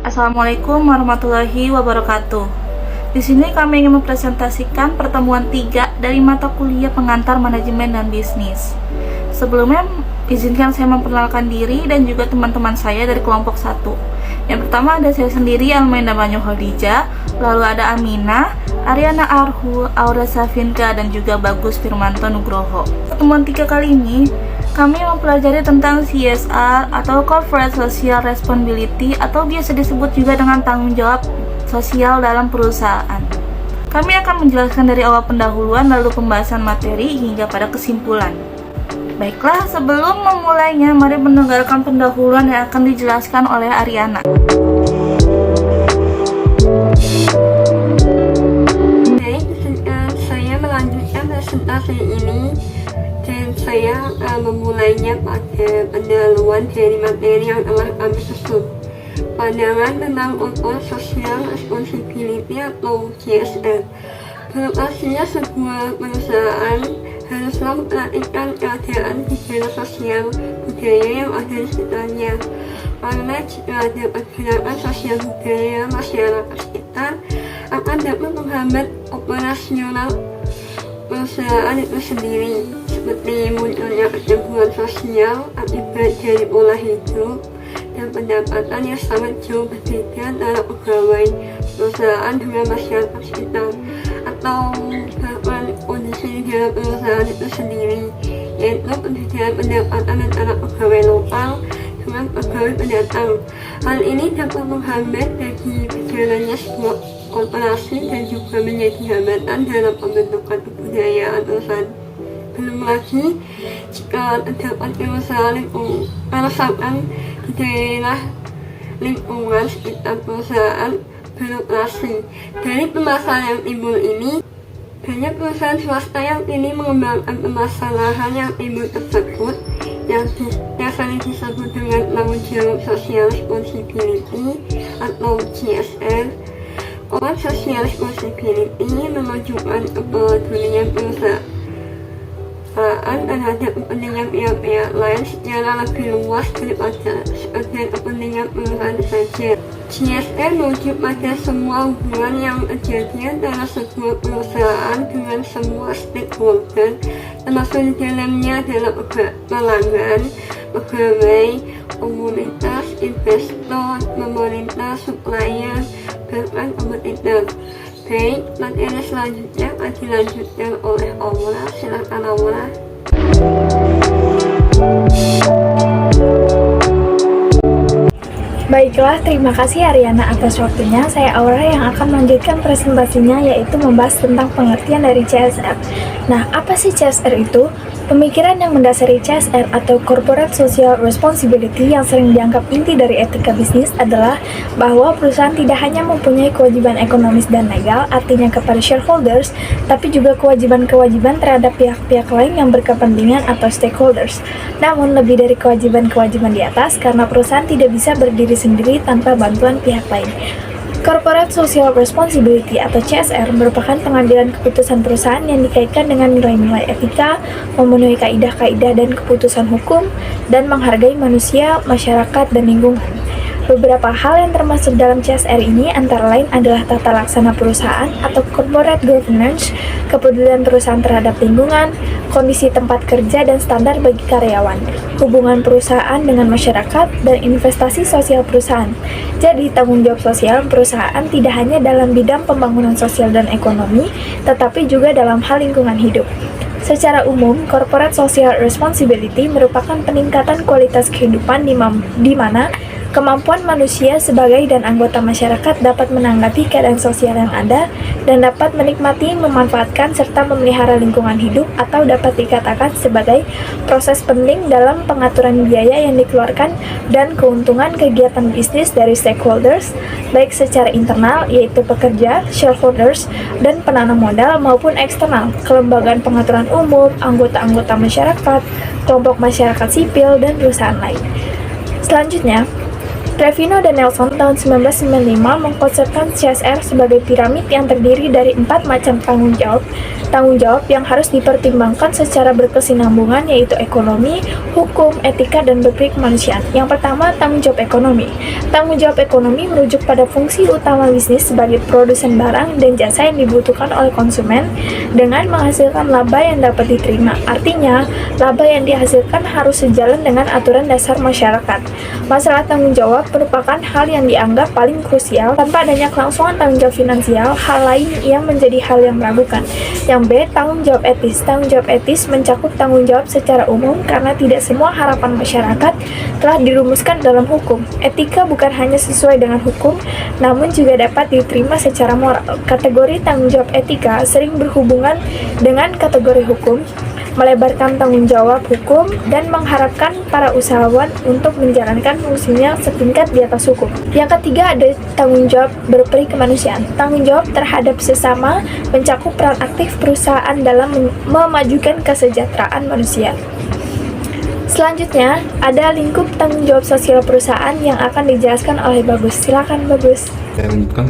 Assalamualaikum warahmatullahi wabarakatuh. Di sini kami ingin mempresentasikan pertemuan 3 dari mata kuliah pengantar manajemen dan bisnis. Sebelumnya, izinkan saya memperkenalkan diri dan juga teman-teman saya dari kelompok 1. Yang pertama ada saya sendiri, Almainda Manyu Khadijah, lalu ada Aminah, Ariana Arhu, Aura Safinka, dan juga Bagus Firmanto Nugroho. Pertemuan 3 kali ini, kami mempelajari tentang CSR atau Corporate Social Responsibility atau biasa disebut juga dengan tanggung jawab sosial dalam perusahaan. Kami akan menjelaskan dari awal pendahuluan lalu pembahasan materi hingga pada kesimpulan. Baiklah, sebelum memulainya, mari mendengarkan pendahuluan yang akan dijelaskan oleh Ariana. Baik, saya melanjutkan presentasi ini dan saya memulainya pada pendahuluan dari materi yang telah kami susun. Pandangan tentang Corporate Social Responsibility atau CSR. Beroperasinya sebuah perusahaan haruslah memperhatikan keadaan budaya sosial budaya yang ada di sekitarnya. Karena jika ada pergerakan sosial budaya masyarakat sekitar akan dapat menghambat operasional perusahaan itu sendiri, seperti munculnya kecemburuan sosial akibat dari pola hidup dan pendapatan yang sangat jauh berbeda antara pegawai perusahaan dengan masyarakat sekitar, atau bahkan kondisi di dalam perusahaan itu sendiri, yaitu perbedaan pendapatan antara pegawai lokal dengan pegawai pendatang. Hal ini dapat menghambat bagi berjalannya sebuah korporasi dan juga menjadi hambatan dalam pembentukan kebudayaan perusahaan. Belum lagi jika terdapat kerusakan di daerah lingkungan sekitar perusahaan beroperasi. Dari permasalahan yang timbul ini, banyak perusahaan swasta yang kini mengembangkan permasalahan yang timbul tersebut yang sering disebut dengan tanggung jawab social responsibility atau CSR. Corporate Social Responsibility menunjukkan kepedulian perusahaan terhadap kepentingan pihak-pihak lain secara lebih luas daripada sekedar kepentingan perusahaan saja. CSR merujuk pada semua hubungan yang terjadi antara sebuah perusahaan dengan semua stakeholder, termasuk di dalamnya adalah pelanggan, pegawai, komunitas, investor, pemerintah, supplier, bahkan kompetitor. Baik, materi selanjutnya akan dilanjutkan oleh Aura. Silakan Aura. Baiklah, terima kasih Ariana atas waktunya. Saya Aura yang akan melanjutkan presentasinya, yaitu membahas tentang pengertian dari CSR. Nah, apa sih CSR itu? Pemikiran yang mendasari CSR atau Corporate Social Responsibility yang sering dianggap inti dari etika bisnis adalah bahwa perusahaan tidak hanya mempunyai kewajiban ekonomis dan legal, artinya kepada shareholders, tapi juga kewajiban-kewajiban terhadap pihak-pihak lain yang berkepentingan atau stakeholders. Namun, lebih dari kewajiban-kewajiban di atas, karena perusahaan tidak bisa berdiri sendiri tanpa bantuan pihak lain. Corporate Social Responsibility atau CSR merupakan pengambilan keputusan perusahaan yang dikaitkan dengan nilai-nilai etika, memenuhi kaidah-kaidah dan keputusan hukum, dan menghargai manusia, masyarakat, dan lingkungan. Beberapa hal yang termasuk dalam CSR ini antara lain adalah tata laksana perusahaan atau corporate governance, kepedulian perusahaan terhadap lingkungan, kondisi tempat kerja dan standar bagi karyawan, hubungan perusahaan dengan masyarakat, dan investasi sosial perusahaan. Jadi, tanggung jawab sosial perusahaan tidak hanya dalam bidang pembangunan sosial dan ekonomi, tetapi juga dalam hal lingkungan hidup. Secara umum, Corporate Social Responsibility merupakan peningkatan kualitas kehidupan di mana kemampuan manusia sebagai dan anggota masyarakat dapat menanggapi keadaan sosial yang ada dan dapat menikmati, memanfaatkan, serta memelihara lingkungan hidup atau dapat dikatakan sebagai proses penting dalam pengaturan biaya yang dikeluarkan dan keuntungan kegiatan bisnis dari stakeholders, baik secara internal yaitu pekerja, shareholders, dan penanam modal maupun eksternal, kelembagaan pengaturan umum, anggota-anggota masyarakat, kelompok masyarakat sipil, dan perusahaan lain. Selanjutnya, Trevino dan Nelson tahun 1995 mengkonsepkan CSR sebagai piramid yang terdiri dari 4 macam tanggung jawab tanggung jawab yang harus dipertimbangkan secara berkesinambungan yaitu ekonomi, hukum, etika, dan berperikemanusiaan. Yang pertama, tanggung jawab ekonomi. Tanggung jawab ekonomi merujuk pada fungsi utama bisnis sebagai produsen barang dan jasa yang dibutuhkan oleh konsumen dengan menghasilkan laba yang dapat diterima. Artinya, laba yang dihasilkan harus sejalan dengan aturan dasar masyarakat. Masalah tanggung jawab merupakan hal yang dianggap paling krusial. Tanpa adanya kelangsungan tanggung jawab finansial, hal lain yang menjadi hal yang meragukan. Yang B, tanggung jawab etis. Tanggung jawab etis mencakup tanggung jawab secara umum karena tidak semua harapan masyarakat telah dirumuskan dalam hukum. Etika bukan hanya sesuai dengan hukum, namun juga dapat diterima secara moral. Kategori tanggung jawab etika sering berhubungan dengan kategori hukum, melebarkan tanggung jawab hukum, dan mengharapkan para usahawan untuk menjalankan fungsinya setingkat di atas hukum. Yang ketiga ada tanggung jawab berperi kemanusiaan. Tanggung jawab terhadap sesama mencakup peran aktif perusahaan dalam memajukan kesejahteraan manusia. Selanjutnya, ada lingkup tanggung jawab sosial perusahaan yang akan dijelaskan oleh Bagus. Silakan Bagus. Saya lanjutkan.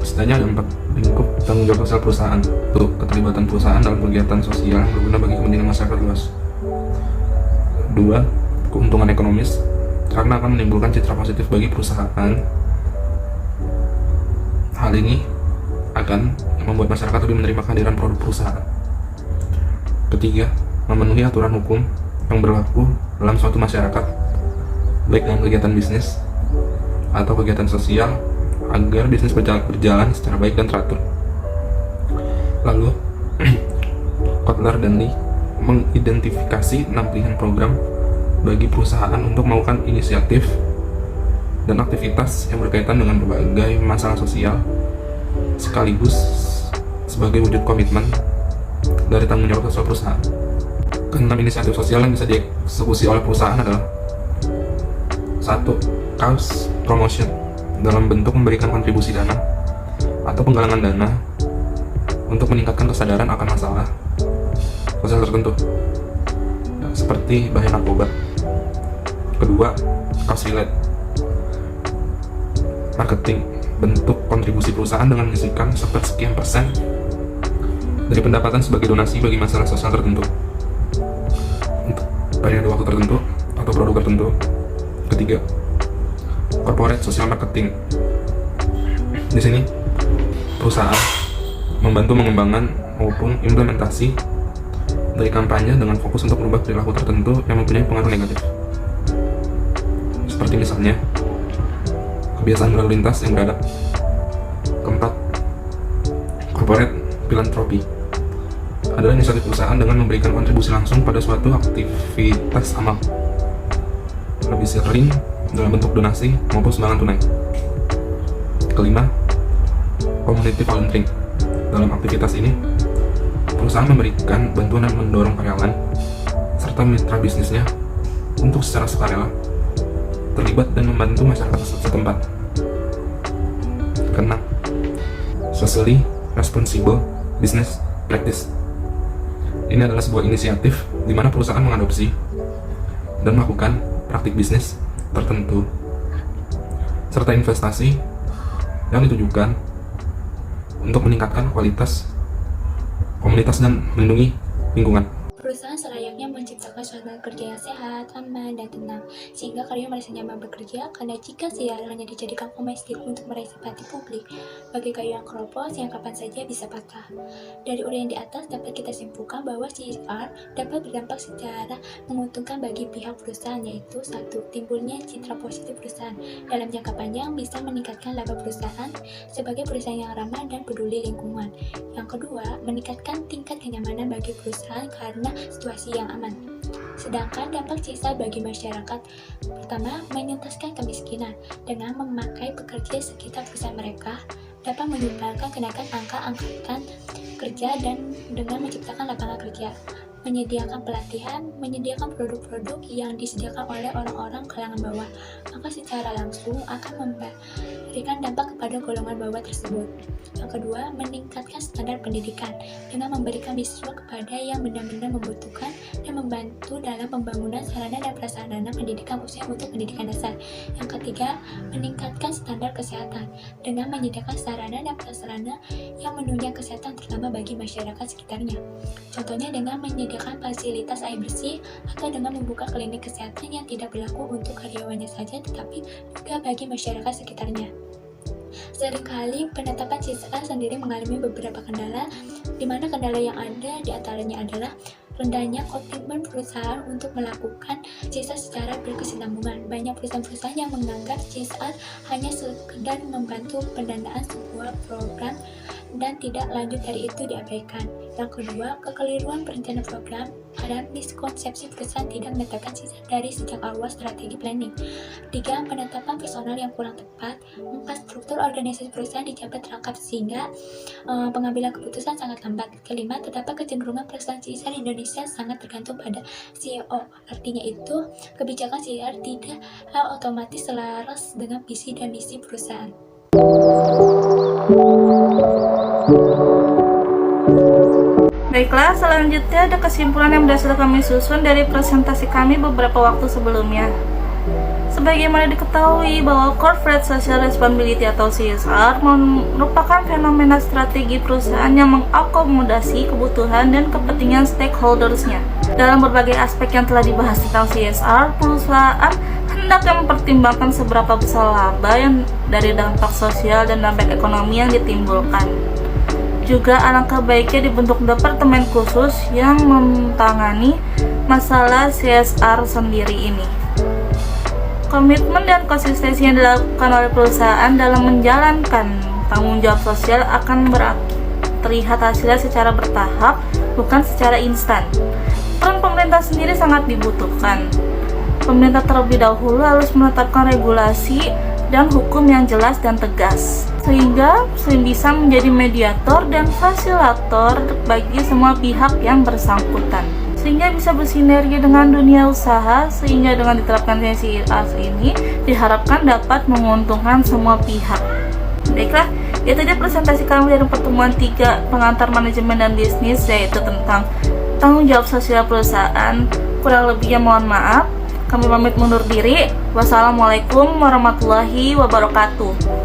Setidaknya ada 4 lingkup tanggung jawab sosial perusahaan. Untuk keterlibatan perusahaan dalam kegiatan sosial yang berguna bagi kepentingan masyarakat luas. 2. Keuntungan ekonomis, karena akan menimbulkan citra positif bagi perusahaan. Hal ini akan membuat masyarakat lebih menerima kehadiran produk perusahaan. Ketiga, memenuhi aturan hukum yang berlaku dalam suatu masyarakat, baik dalam kegiatan bisnis atau kegiatan sosial, agar bisnis berjalan secara baik dan teratur. Lalu, Kotler dan Lee mengidentifikasi 6 pilihan program bagi perusahaan untuk melakukan inisiatif dan aktivitas yang berkaitan dengan berbagai masalah sosial, sekaligus sebagai wujud komitmen dari tanggung jawab sosial perusahaan. Keenam inisiatif sosial yang bisa dieksekusi oleh perusahaan adalah 1. Cause promotion, dalam bentuk memberikan kontribusi dana atau penggalangan dana untuk meningkatkan kesadaran akan masalah sosial tertentu, seperti bahaya narkoba. Kedua, cost relate, marketing, bentuk kontribusi perusahaan dengan menyisihkan sepersekian persen dari pendapatan sebagai donasi bagi masalah sosial tertentu untuk periode waktu tertentu atau produk tertentu. Ketiga, corporate social marketing. Di sini perusahaan membantu mengembangkan maupun implementasi dari kampanye dengan fokus untuk merubah perilaku tertentu yang mempunyai pengaruh negatif. Seperti misalnya kebiasaan berlalu lintas yang beradab. Keempat, corporate philanthropy adalah inisiatif perusahaan dengan memberikan kontribusi langsung pada suatu aktivitas amal, lebih sering dalam bentuk donasi maupun sumbangan tunai. Kelima, community volunteering. Dalam aktivitas ini, perusahaan memberikan bantuan dan mendorong karyawan serta mitra bisnisnya untuk secara sukarela terlibat dan membantu masyarakat setempat. Keenam, socially responsible business practice. Ini adalah sebuah inisiatif di mana perusahaan mengadopsi dan melakukan praktik bisnis tertentu serta investasi yang ditujukan untuk meningkatkan kualitas komunitas dan melindungi lingkungan. Perusahaan selayaknya menciptakan suasana kerja yang sehat, aman, dan tenang, sehingga karyawan merasa nyaman bekerja, karena jika dia hanya dijadikan komestik untuk meraih simpati publik, bagi kayu yang keropos yang kapan saja bisa patah. Dari uraian di atas dapat kita simpulkan bahwa CSR dapat berdampak secara menguntungkan bagi pihak perusahaan, yaitu 1. Timbulnya citra positif perusahaan. Dalam jangka panjang bisa meningkatkan laba perusahaan sebagai perusahaan yang ramah dan peduli lingkungan. Yang kedua, meningkatkan tingkat kenyamanan bagi perusahaan karena situasi yang aman. Sedangkan dampak sisa bagi masyarakat, pertama, menyentaskan kemiskinan dengan memakai pekerja sekitar perusahaan mereka dapat menyumbangkan kenaikan angka angkatan kerja dan dengan menciptakan lapangan kerja. menyediakan pelatihan, menyediakan produk-produk yang disediakan oleh orang-orang kalangan bawah, maka secara langsung akan memberikan dampak kepada golongan bawah tersebut. Yang kedua, meningkatkan standar pendidikan dengan memberikan beasiswa kepada yang benar-benar membutuhkan dan membantu dalam pembangunan sarana dan prasarana pendidikan khususnya untuk pendidikan dasar. Yang ketiga, meningkatkan standar kesehatan dengan menyediakan sarana dan prasarana yang menunjang kesehatan terutama bagi masyarakat sekitarnya. Contohnya dengan menyediakan fasilitas air bersih atau dengan membuka klinik kesehatan yang tidak berlaku untuk karyawannya saja tetapi juga bagi masyarakat sekitarnya. Seringkali penetapan CSR sendiri mengalami beberapa kendala, di mana kendala yang ada diantaranya adalah rendahnya komitmen perusahaan untuk melakukan CSR secara berkesinambungan. Banyak perusahaan-perusahaan yang menganggap CSR hanya sekedar membantu pendanaan sebuah program dan tidak lanjut dari itu diabaikan. Yang kedua, kekeliruan perencanaan program ada miskonsepsi perusahaan tidak menetapkan CSR dari sejak awal strategi planning. 3. Penetapan personal yang kurang tepat. 4. Struktur organisasi perusahaan dijabat rangkap sehingga pengambilan keputusan sangat lambat. Kelima, terdapat kecenderungan perusahaan CSR di Indonesia sangat tergantung pada CEO. Artinya itu, kebijakan CSR tidak otomatis selaras dengan visi dan misi perusahaan. Baiklah, selanjutnya ada kesimpulan yang sudah kami susun dari presentasi kami beberapa waktu sebelumnya. Sebagaimana diketahui bahwa Corporate Social Responsibility atau CSR merupakan fenomena strategi perusahaan yang mengakomodasi kebutuhan dan kepentingan stakeholders-nya. Dalam berbagai aspek yang telah dibahas tentang CSR, perusahaan hendaknya mempertimbangkan seberapa besar laba yang dari dampak sosial dan dampak ekonomi yang ditimbulkan. Juga alangkah baiknya dibentuk departemen khusus yang mentangani masalah CSR sendiri ini. Komitmen dan konsistensi yang dilakukan oleh perusahaan dalam menjalankan tanggung jawab sosial akan terlihat hasilnya secara bertahap, bukan secara instan. Peran pemerintah sendiri sangat dibutuhkan. Pemerintah terlebih dahulu harus menetapkan regulasi dan hukum yang jelas dan tegas, sehingga bisa menjadi mediator dan fasilitator bagi semua pihak yang bersangkutan, sehingga bisa bersinergi dengan dunia usaha, sehingga dengan diterapkan CSR ini diharapkan dapat menguntungkan semua pihak. Baiklah, itu dia presentasi kami dari pertemuan 3 pengantar manajemen dan bisnis, yaitu tentang tanggung jawab sosial perusahaan. Kurang lebihnya mohon maaf. Kami pamit mundur diri. Wassalamualaikum warahmatullahi wabarakatuh.